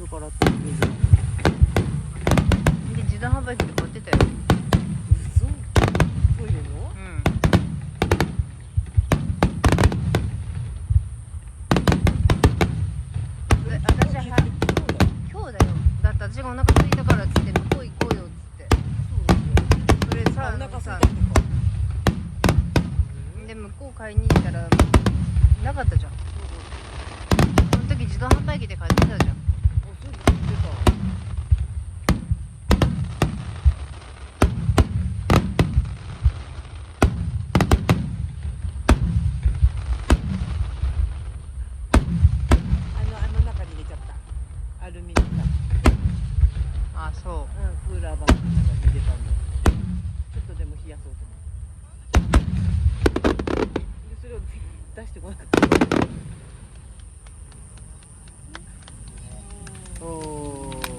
るからって言うじゃん。で自動販売機で買ってたよ。嘘？トイレの？うん。私は今日だよ。だって私がお腹空いたからっつって向こう行こうよっつって。それさ、お腹空いたさってか。で向こう買いに行ったらなかったじゃん。その時自動販売機で買ってたじゃん。あ、そう言ってた。あの中に入れちゃった。アルミにさ。あ、そう。クーラーバッグの中に入れたんだよ。ちょっとでも冷やそうと思って。で、それを出してこなかった。おー。